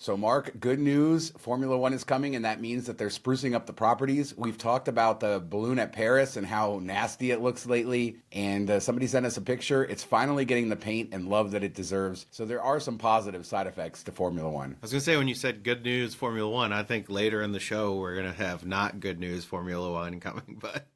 So, Mark, good news. Formula One is coming, and that means that they're sprucing up the properties. We've talked about the balloon at Paris and how nasty it looks lately, and somebody sent us a picture. It's finally getting the paint and love that it deserves. So there are some positive side effects to Formula One. I was going to say, when you said good news Formula One, I think later in the show we're going to have not good news Formula One coming. But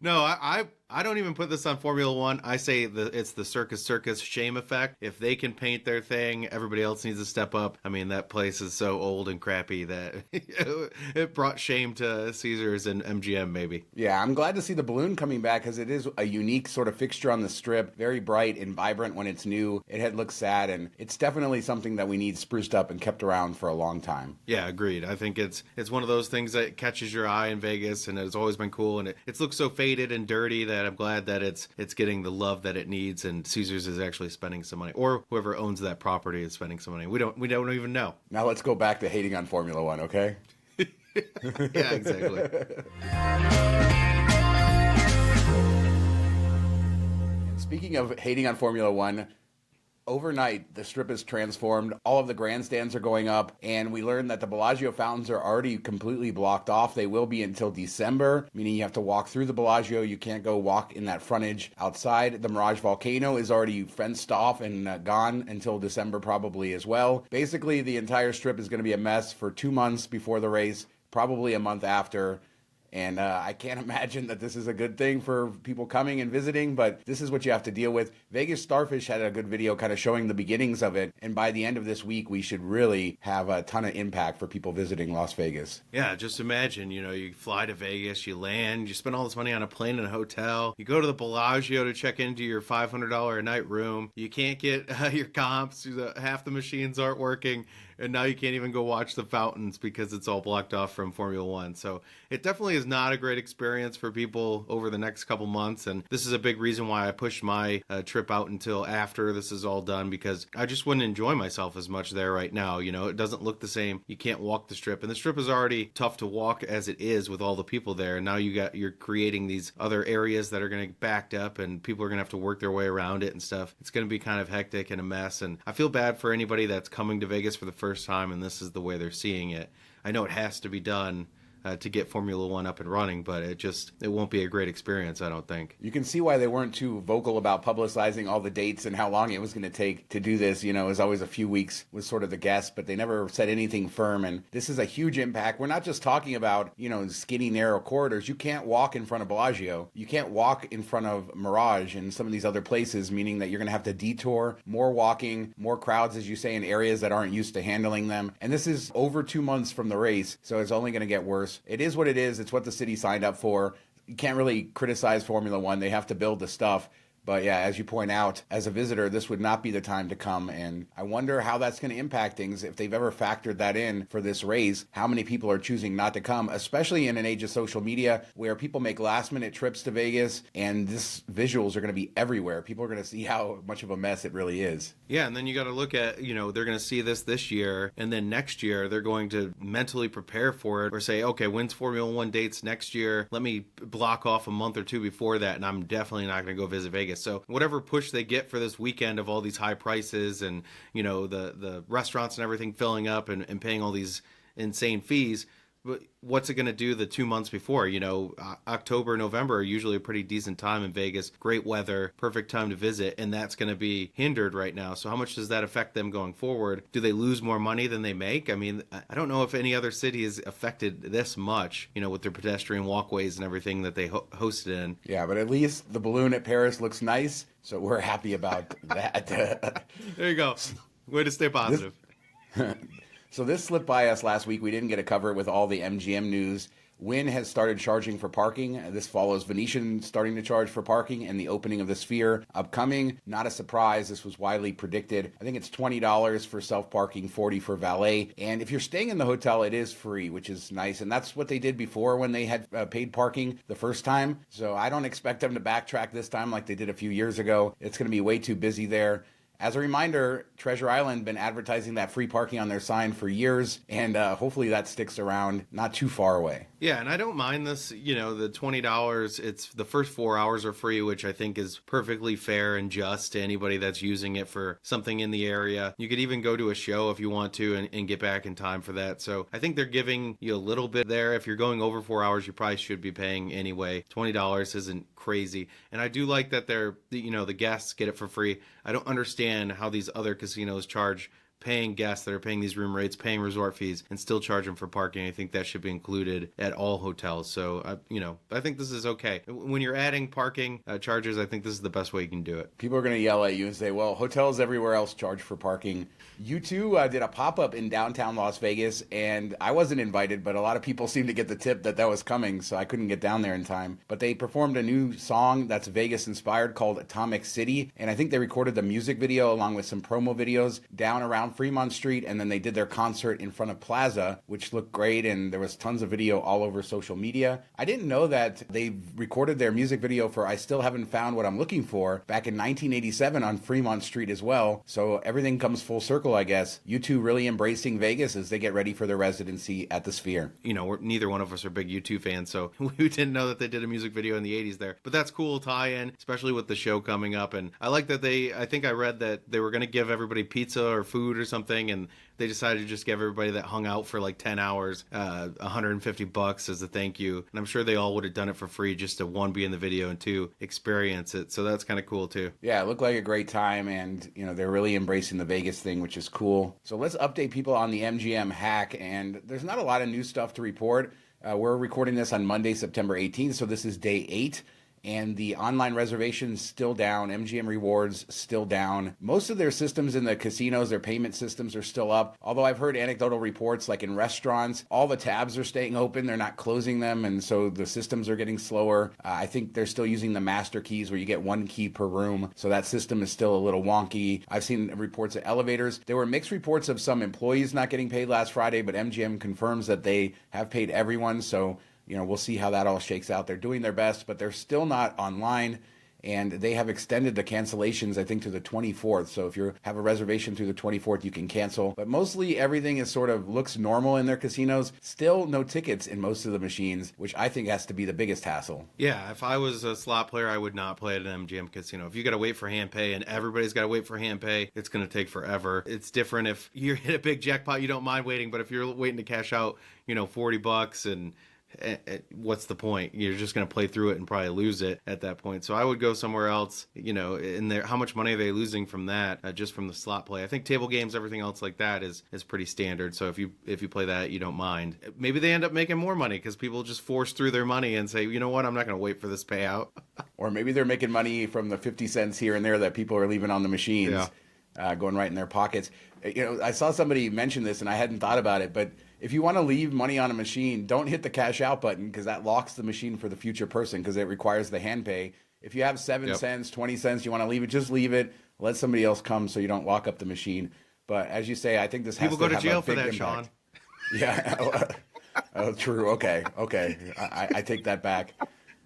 no, I don't even put this on Formula One. I say it's the circus shame effect. If they can paint their thing, everybody else needs to step up. I mean, that place is so old and crappy that it brought shame to Caesars and MGM maybe. Yeah, I'm glad to see the balloon coming back because it is a unique sort of fixture on the Strip. Very bright and vibrant when it's new. It looks sad, and it's definitely something that we need spruced up and kept around for a long time. Yeah, agreed. I think it's one of those things that catches your eye in Vegas, and it's always been cool. And it looks so faded and dirty that I'm glad that it's getting the love that it needs, and Caesars is actually spending some money, or whoever owns that property is spending some money. We don't even know. Now let's go back to hating on Formula One, okay? Yeah, exactly. Speaking of hating on Formula One, overnight, the Strip is transformed. All of the grandstands are going up, and we learned that the Bellagio fountains are already completely blocked off. They will be until December, meaning you have to walk through the Bellagio. You can't go walk in that frontage outside. The Mirage Volcano is already fenced off and gone until December probably as well. Basically, the entire Strip is going to be a mess for 2 months before the race, probably a month after. And I can't imagine that this is a good thing for people coming and visiting, but this is what you have to deal with. Vegas Starfish had a good video kind of showing the beginnings of it. And by the end of this week, we should really have a ton of impact for people visiting Las Vegas. Yeah, just imagine, you fly to Vegas, you land, you spend all this money on a plane and a hotel, you go to the Bellagio to check into your $500 a night room, you can't get your comps, half the machines aren't working, and now you can't even go watch the fountains because it's all blocked off from Formula One. So it definitely is not a great experience for people over the next couple months. And this is a big reason why I pushed my trip out until after this is all done, because I just wouldn't enjoy myself as much there right now. It doesn't look the same. You can't walk the Strip, and the Strip is already tough to walk as it is with all the people there. And now you're creating these other areas that are going to get backed up, and people are going to have to work their way around it and stuff. It's going to be kind of hectic and a mess. And I feel bad for anybody that's coming to Vegas for the first time and this is the way they're seeing it. I know it has to be done to get Formula One up and running, but it won't be a great experience, I don't think. You can see why they weren't too vocal about publicizing all the dates and how long it was going to take to do this. It was always a few weeks was sort of the guess, but they never said anything firm. And this is a huge impact. We're not just talking about, skinny, narrow corridors. You can't walk in front of Bellagio. You can't walk in front of Mirage and some of these other places, meaning that you're going to have to detour, more walking, more crowds, as you say, in areas that aren't used to handling them. And this is over 2 months from the race, so it's only going to get worse. It is what it is. It's what the city signed up for. You can't really criticize Formula One. They have to build the stuff. But yeah, as you point out, as a visitor, this would not be the time to come. And I wonder how that's going to impact things, if they've ever factored that in for this race, how many people are choosing not to come, especially in an age of social media where people make last minute trips to Vegas, and this visuals are going to be everywhere. People are going to see how much of a mess it really is. Yeah, and then you got to look at, they're going to see this year, and then next year they're going to mentally prepare for it or say, okay, when's Formula One dates next year? Let me block off a month or two before that, and I'm definitely not going to go visit Vegas. So whatever push they get for this weekend of all these high prices and, the restaurants and everything filling up and paying all these insane fees, what's it going to do the 2 months before? October, November are usually a pretty decent time in Vegas. Great weather, perfect time to visit, and that's going to be hindered right now. So how much does that affect them going forward? Do they lose more money than they make? I mean, I don't know if any other city is affected this much, with their pedestrian walkways and everything that they hosted in. Yeah, but at least the balloon at Paris looks nice, so we're happy about that. There you go. Way to stay positive. So this slipped by us last week. We didn't get to cover it with all the MGM news. Wynn has started charging for parking. This follows Venetian starting to charge for parking and the opening of the Sphere upcoming. Not a surprise. This was widely predicted. I think it's $20 for self-parking, $40 for valet. And if you're staying in the hotel, it is free, which is nice. And that's what they did before when they had paid parking the first time. So I don't expect them to backtrack this time like they did a few years ago. It's going to be way too busy there. As a reminder, Treasure Island been advertising that free parking on their sign for years, and hopefully that sticks around not too far away. Yeah, and I don't mind this, the $20, it's the first 4 hours are free, which I think is perfectly fair and just to anybody that's using it for something in the area. You could even go to a show if you want to and get back in time for that. So I think they're giving you a little bit there. If you're going over 4 hours, you probably should be paying anyway. $20 isn't crazy. And I do like that the guests get it for free. I don't understand how these other casinos charge paying guests that are paying these room rates, paying resort fees, and still charge them for parking. I think that should be included at all hotels. So, I think this is okay. When you're adding parking charges, I think this is the best way you can do it. People are going to yell at you and say, well, hotels everywhere else charge for parking. U2 did a pop-up in downtown Las Vegas, and I wasn't invited, but a lot of people seemed to get the tip that was coming, so I couldn't get down there in time. But they performed a new song that's Vegas-inspired called Atomic City, and I think they recorded the music video along with some promo videos down around Fremont Street, and then they did their concert in front of Plaza, which looked great, and there was tons of video all over social media. I didn't know that they recorded their music video for I Still Haven't Found What I'm Looking For back in 1987 on Fremont Street as well, so everything comes full circle, I guess. U2 really embracing Vegas as they get ready for their residency at the Sphere. Neither one of us are big U2 fans, so we didn't know that they did a music video in the 80s there. But that's cool tie-in, especially with the show coming up. And I like that I think I read that they were going to give everybody pizza or food or something, and they decided to just give everybody that hung out for like 10 hours $150 as a thank you. And I'm sure they all would have done it for free just to, one, be in the video, and two, experience it. So that's kind of cool too. Yeah, it looked like a great time, and they're really embracing the Vegas thing, which is cool. So let's update people on the MGM hack, and there's not a lot of new stuff to report. We're recording this on Monday, September 18th, so this is day 8. And the online reservations still down. MGM Rewards still down. Most of their systems in the casinos, their payment systems are still up. Although I've heard anecdotal reports like in restaurants, all the tabs are staying open. They're not closing them. And so the systems are getting slower. I think they're still using the master keys where you get one key per room. So that system is still a little wonky. I've seen reports of elevators. There were mixed reports of some employees not getting paid last Friday, but MGM confirms that they have paid everyone. So we'll see how that all shakes out. They're doing their best, but they're still not online, and they have extended the cancellations, I think, to the 24th. So if you have a reservation through the 24th, you can cancel. But mostly everything is looks normal in their casinos. Still no tickets in most of the machines, which I think has to be the biggest hassle. Yeah, if I was a slot player, I would not play at an MGM casino. If you got to wait for hand pay and everybody's got to wait for hand pay, it's going to take forever. It's different if you hit a big jackpot, you don't mind waiting, but if you're waiting to cash out, $40 and what's the point? You're just going to play through it and probably lose it at that point. So I would go somewhere else. In there, how much money are they losing from that? Just from the slot play? I think table games, everything else like that is pretty standard. So if you play that, you don't mind. Maybe they end up making more money because people just force through their money and say, you know what, I'm not going to wait for this payout. Or maybe they're making money from the 50 cents here and there that people are leaving on the machines. Yeah. Going right in their pockets. I saw somebody mention this and I hadn't thought about it, but if you want to leave money on a machine, don't hit the cash out button because that locks the machine for the future person because it requires the hand pay. If you have 7 cents, 20 cents, you want to leave it, just leave it. Let somebody else come so you don't lock up the machine. But as you say, I think this has People to go to jail for that, impact. Sean. Yeah. Oh, true. Okay. I take that back.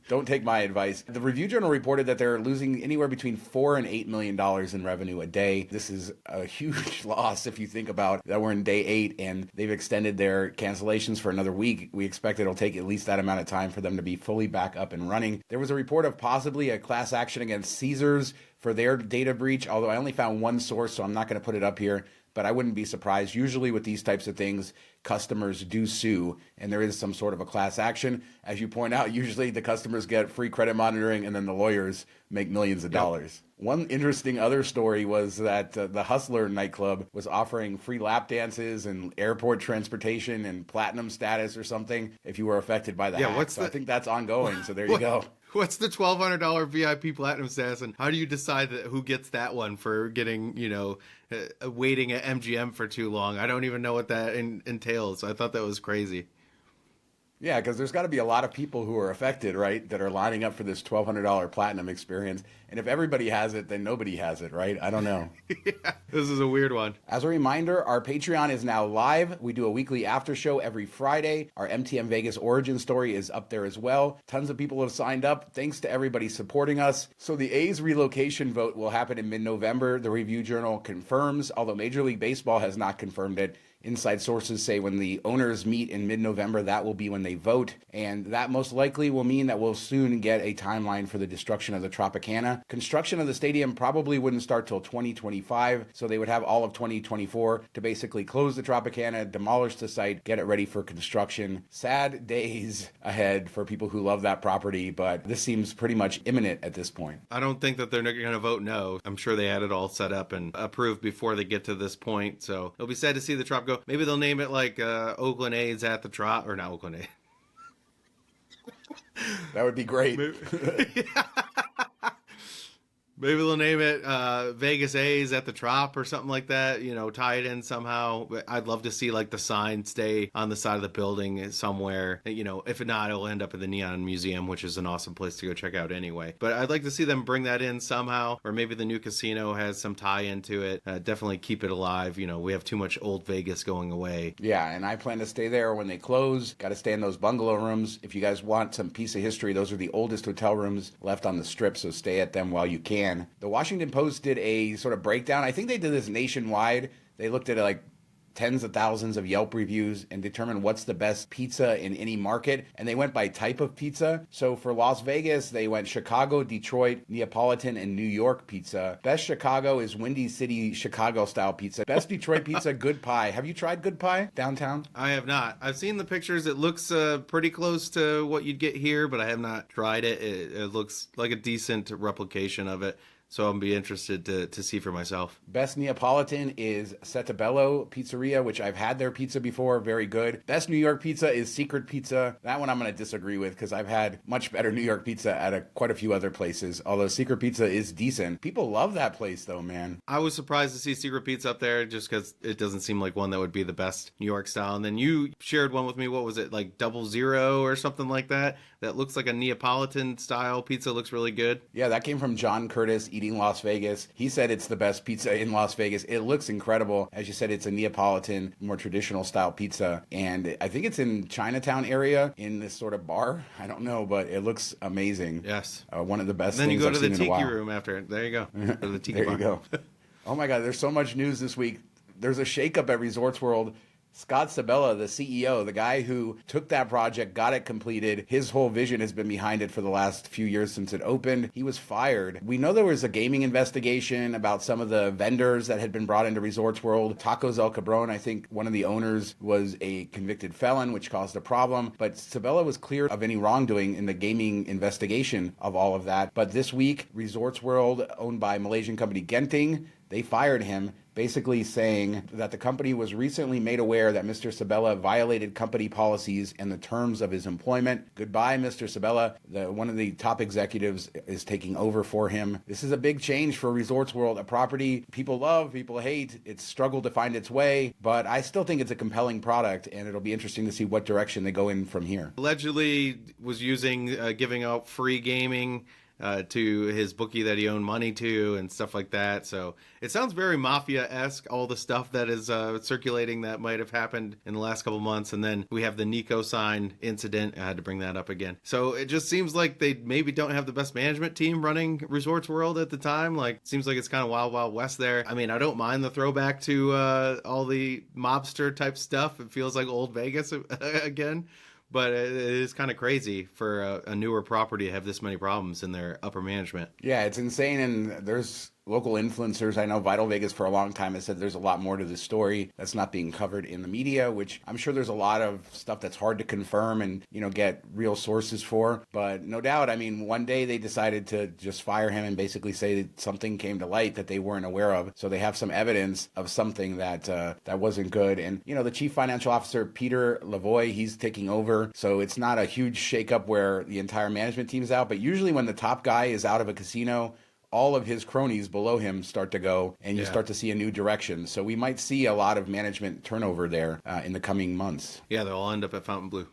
Don't take my advice. The Review Journal reported that they're losing anywhere between $4 and $8 million in revenue a day. This is a huge loss if you think about that we're in day 8 and they've extended their cancellations for another week. We expect it'll take at least that amount of time for them to be fully back up and running. There was a report of possibly a class action against Caesars for their data breach, although I only found one source, so I'm not going to put it up here. But I wouldn't be surprised. Usually with these types of things, customers do sue, and there is some sort of a class action. As you point out, usually the customers get free credit monitoring, and then the lawyers make millions of dollars. One interesting other story was that the Hustler nightclub was offering free lap dances and airport transportation and platinum status or something if you were affected by the hack. I think that's ongoing, so there you go. What's the $1,200 VIP platinum status, and how do you decide who gets that one for getting, waiting at MGM for too long? I don't even know what that entails. I thought that was crazy. Yeah, because there's got to be a lot of people who are affected, right, that are lining up for this $1,200 platinum experience. And if everybody has it, then nobody has it, right? I don't know. Yeah, this is a weird one. As a reminder, our Patreon is now live. We do a weekly after show every Friday. Our MTM Vegas origin story is up there as well. Tons of people have signed up. Thanks to everybody supporting us. So the A's relocation vote will happen in mid-November. The Review Journal confirms, although Major League Baseball has not confirmed it. Inside sources say when the owners meet in mid-November, that will be when they vote. And that most likely will mean that we'll soon get a timeline for the destruction of the Tropicana. Construction of the stadium probably wouldn't start till 2025, so they would have all of 2024 to basically close the Tropicana, demolish the site, get it ready for construction. Sad days ahead for people who love that property, but this seems pretty much imminent at this point. I don't think that they're going to vote no. I'm sure they had it all set up and approved before they get to this point, so it'll be sad to see the Trop go. Maybe they'll name it like Oakland A's at the Trop, or not Oakland A's. That would be great. Maybe they'll name it Vegas A's at the Trop or something like that, you know, tie it in somehow. But I'd love to see like the sign stay on the side of the building somewhere. You know, if not, it'll end up in the Neon Museum, which is an awesome place to go check out anyway. But I'd like to see them bring that in somehow, or maybe the new casino has some tie into it. Definitely keep it alive. You know, we have too much old Vegas going away. Yeah, and I plan to stay there when they close. Got to stay in those bungalow rooms. If you guys want some piece of history, those are the oldest hotel rooms left on the Strip, so stay at them while you can. The Washington Post did a sort of breakdown. I think they did this nationwide. They looked at like tens of thousands of Yelp reviews and determined what's the best pizza in any market. And they went by type of pizza. So for Las Vegas, they went Chicago, Detroit, Neapolitan, and New York pizza. Best Chicago is Windy City Chicago style pizza. Best Detroit pizza, Good Pie. Have you tried Good Pie downtown? I have not. I've seen the pictures. It looks pretty close to what you'd get here, but I have not tried it. It looks like a decent replication of it. So I'll be interested to see for myself. Best Neapolitan is Settebello Pizzeria, which I've had their pizza before. Very good. Best New York pizza is Secret Pizza. That one I'm going to disagree with because I've had much better New York pizza at quite a few other places, although Secret Pizza is decent. People love that place though, man. I was surprised to see Secret Pizza up there just because it doesn't seem like one that would be the best New York style. And then you shared one with me. What was it, like 00 or something like that? That looks like a Neapolitan style pizza. Looks really good. Yeah, that came from John Curtis, Eating Las Vegas. He said it's the best pizza in Las Vegas. It looks incredible. As you said, it's a Neapolitan, more traditional style pizza. And I think it's in Chinatown area in this sort of bar. I don't know, but it looks amazing. Yes. One of the best and then things you go I've to the seen in a tiki while. room after. There you go. Go to the tiki There bar. you go. Oh my God, there's so much news this week. There's a shakeup at Resorts World. Scott Sabella, the CEO, the guy who took that project, got it completed. His whole vision has been behind it for the last few years since it opened. He was fired. We know there was a gaming investigation about some of the vendors that had been brought into Resorts World. Tacos El Cabron, I think one of the owners was a convicted felon, which caused a problem. But Sabella was clear of any wrongdoing in the gaming investigation of all of that. But this week, Resorts World, owned by Malaysian company Genting, they fired him, basically saying that the company was recently made aware that Mr. Sabella violated company policies and the terms of his employment. Goodbye, Mr. Sabella. One of the top executives is taking over for him. This is a big change for Resorts World, a property people love, people hate. It's struggled to find its way, but I still think it's a compelling product, and it'll be interesting to see what direction they go in from here. Allegedly was using, giving out free gaming to his bookie that he owed money to and stuff like that. So it sounds very mafia-esque, all the stuff that is circulating that might have happened in the last couple months. And then we have the Nico sign incident. I had to bring that up again. So it just seems like they maybe don't have the best management team running Resorts World at the time. Like, seems like it's kind of wild, wild west there. I mean, I don't mind the throwback to all the mobster type stuff. It feels like old Vegas again. But it is kind of crazy for a newer property to have this many problems in their upper management. Yeah, it's insane. And there's local influencers. I know Vital Vegas for a long time has said there's a lot more to this story that's not being covered in the media, which I'm sure there's a lot of stuff that's hard to confirm and, get real sources for. But no doubt, I mean, one day they decided to just fire him and basically say that something came to light that they weren't aware of. So they have some evidence of something that that wasn't good. And, the chief financial officer, Peter Lavoie, he's taking over. So it's not a huge shakeup where the entire management team's out. But usually when the top guy is out of a casino, all of his cronies below him start to go, and you start to see a new direction. So we might see a lot of management turnover there in the coming months. Yeah, they'll all end up at Fontainebleau.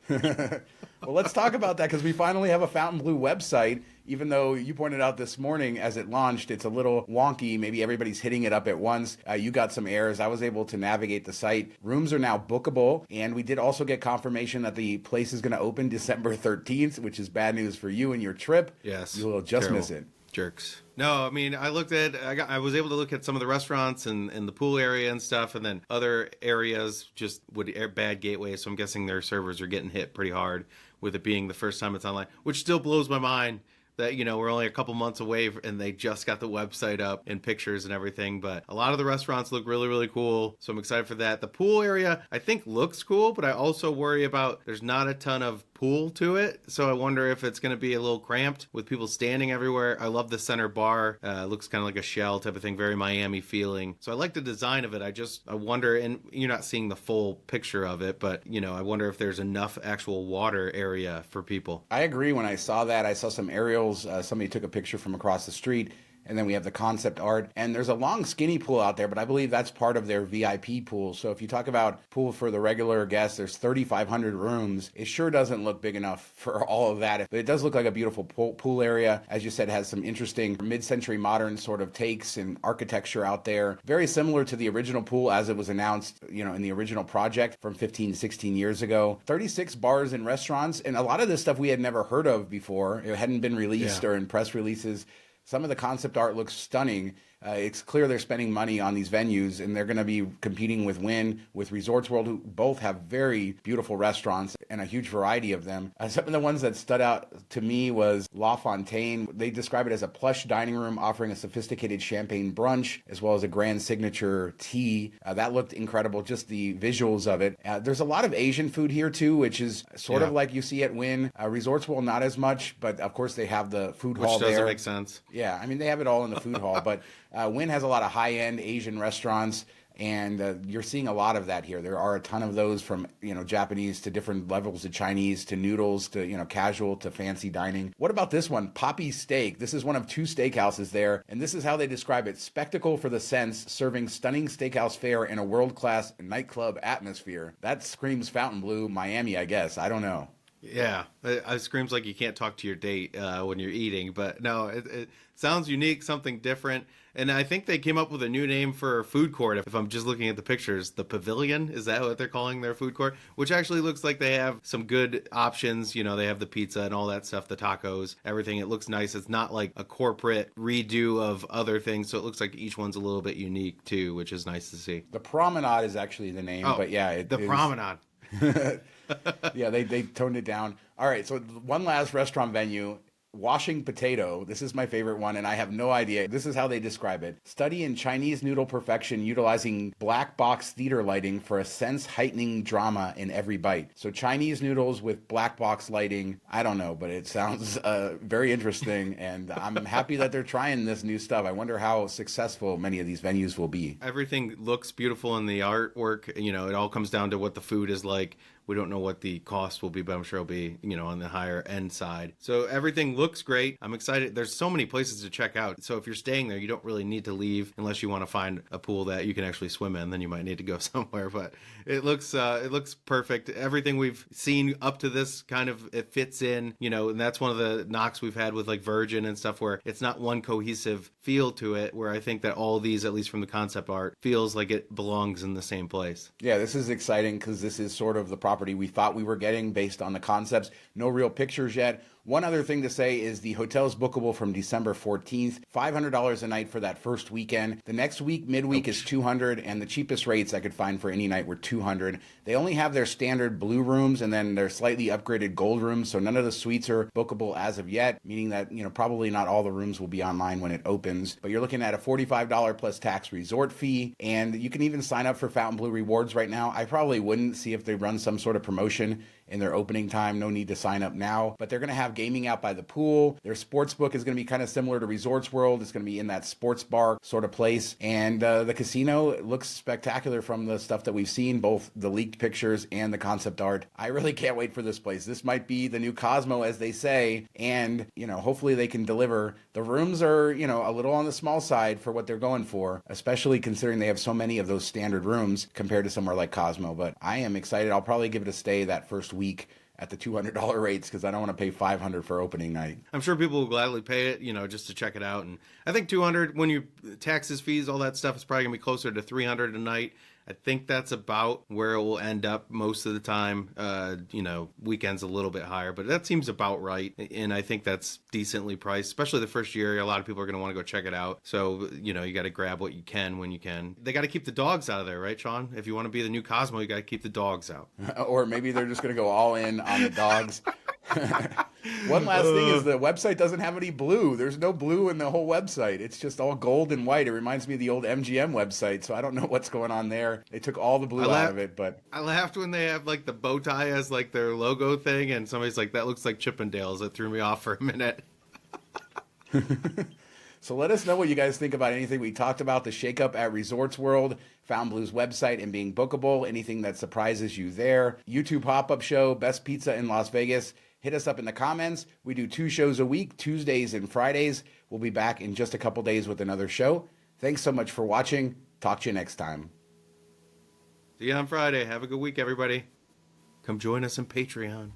Well, let's talk about that, because we finally have a Fontainebleau website. Even though you pointed out this morning as it launched, it's a little wonky. Maybe everybody's hitting it up at once. You got some errors. I was able to navigate the site. Rooms are now bookable. And we did also get confirmation that the place is going to open December 13th, which is bad news for you and your trip. Yes. You will just miss it. Jerks. No, I mean, I was able to look at some of the restaurants and the pool area and stuff, and then other areas just with bad gateways. So I'm guessing their servers are getting hit pretty hard with it being the first time it's online, which still blows my mind that, we're only a couple months away and they just got the website up and pictures and everything. But a lot of the restaurants look really, really cool. So I'm excited for that. The pool area, I think, looks cool, but I also worry about there's not a ton of pool to it. So I wonder if it's going to be a little cramped with people standing everywhere. I love the center bar. Looks kind of like a shell type of thing, very Miami feeling. So I like the design of it. I wonder, and you're not seeing the full picture of it, but, I wonder if there's enough actual water area for people. I agree. When I saw that, I saw some aerials. Somebody took a picture from across the street. And then we have the concept art. And there's a long, skinny pool out there, but I believe that's part of their VIP pool. So if you talk about pool for the regular guests, there's 3,500 rooms. It sure doesn't look big enough for all of that. But it does look like a beautiful pool area. As you said, has some interesting mid-century modern sort of takes and architecture out there. Very similar to the original pool as it was announced, in the original project from 15, 16 years ago. 36 bars and restaurants. And a lot of this stuff we had never heard of before. It hadn't been released or in press releases. Some of the concept art looks stunning. It's clear they're spending money on these venues, and they're going to be competing with Wynn, with Resorts World, who both have very beautiful restaurants and a huge variety of them. Some of the ones that stood out to me was La Fontaine. They describe it as a plush dining room offering a sophisticated champagne brunch, as well as a grand signature tea. That looked incredible, just the visuals of it. There's a lot of Asian food here, too, which is sort of like you see at Wynn. Resorts World, not as much, but of course they have the food hall there. Which doesn't make sense. Yeah, I mean, they have it all in the food hall, but Wynn has a lot of high-end Asian restaurants, and you're seeing a lot of that here. There are a ton of those, from Japanese to different levels of Chinese to noodles to casual to fancy dining. What about this one, Poppy Steak? This is one of two steakhouses there, and this is how they describe it: spectacle for the sense, serving stunning steakhouse fare in a world-class nightclub atmosphere. That screams Fontainebleau, Miami, I guess. I don't know. Yeah, it screams like you can't talk to your date when you're eating, but no, it sounds unique, something different. And I think they came up with a new name for food court. If I'm just looking at the pictures, the Pavilion, is that what they're calling their food court? Which actually looks like they have some good options. They have the pizza and all that stuff, the tacos, everything. It looks nice. It's not like a corporate redo of other things. So it looks like each one's a little bit unique too, which is nice to see. The Promenade is actually the name, but yeah. The Promenade. Yeah, they toned it down. All right, so one last restaurant venue, Washing Potato. This is my favorite one, and I have no idea. This is how they describe it: study in Chinese noodle perfection, utilizing black box theater lighting for a sense-heightening drama in every bite. So Chinese noodles with black box lighting. I don't know, but it sounds very interesting, and I'm happy that they're trying this new stuff. I wonder how successful many of these venues will be. Everything looks beautiful in the artwork. It all comes down to what the food is like. We don't know what the cost will be, but I'm sure it'll be, on the higher end side. So everything looks great. I'm excited. There's so many places to check out. So if you're staying there, you don't really need to leave unless you want to find a pool that you can actually swim in. Then you might need to go somewhere. But it looks perfect. Everything we've seen up to this it fits in, and that's one of the knocks we've had with like Virgin and stuff, where it's not one cohesive feel to it, where I think that all of these, at least from the concept art, feels like it belongs in the same place. Yeah, this is exciting because this is sort of the property we thought we were getting based on the concepts. No real pictures yet. One other thing to say is the hotel is bookable from December 14th, $500 a night for that first weekend. The next week, midweek, is $200, and the cheapest rates I could find for any night were $200. They only have their standard blue rooms and then their slightly upgraded gold rooms, so none of the suites are bookable as of yet, meaning that, probably not all the rooms will be online when it opens. But you're looking at a $45 plus tax resort fee, and you can even sign up for Fontainebleau Rewards right now. I probably wouldn't. See if they run some sort of promotion in their opening time. No need to sign up now, but they're going to have have gaming out by the pool. Their sports book is going to be kind of similar to Resorts World. It's going to be in that sports bar sort of place. And the casino looks spectacular from the stuff that we've seen, both the leaked pictures and the concept art. I really can't wait for this place. This might be the new Cosmo, as they say. And, hopefully they can deliver. The rooms are, a little on the small side for what they're going for, especially considering they have so many of those standard rooms compared to somewhere like Cosmo. But I am excited. I'll probably give it a stay that first week at the $200 rates because I don't want to pay $500 for opening night. I'm sure people will gladly pay it, just to check it out. And I think $200, when you taxes, fees, all that stuff, is probably gonna be closer to $300 a night. I think that's about where it will end up most of the time. Weekends a little bit higher, but that seems about right. And I think that's decently priced, especially the first year. A lot of people are going to want to go check it out. So, you got to grab what you can when you can. They got to keep the dogs out of there, right, Sean? If you want to be the new Cosmo, you got to keep the dogs out. Or maybe they're just going to go all in on the dogs. One last thing is the website doesn't have any blue. There's no blue in the whole website. It's just all gold and white. It reminds me of the old MGM website, so I don't know what's going on there. They took all the blue out of it, but I laughed when they have like the bow tie as like their logo thing, and somebody's like, that looks like Chippendales. It threw me off for a minute. So let us know what you guys think about anything we talked about, the shakeup at Resorts World, Found Blue's website, and being bookable, anything that surprises you there. YouTube Pop-Up Show, Best Pizza in Las Vegas. Hit us up in the comments. We do 2 shows a week, Tuesdays and Fridays. We'll be back in just a couple days with another show. Thanks so much for watching. Talk to you next time. See you on Friday. Have a good week, everybody. Come join us on Patreon.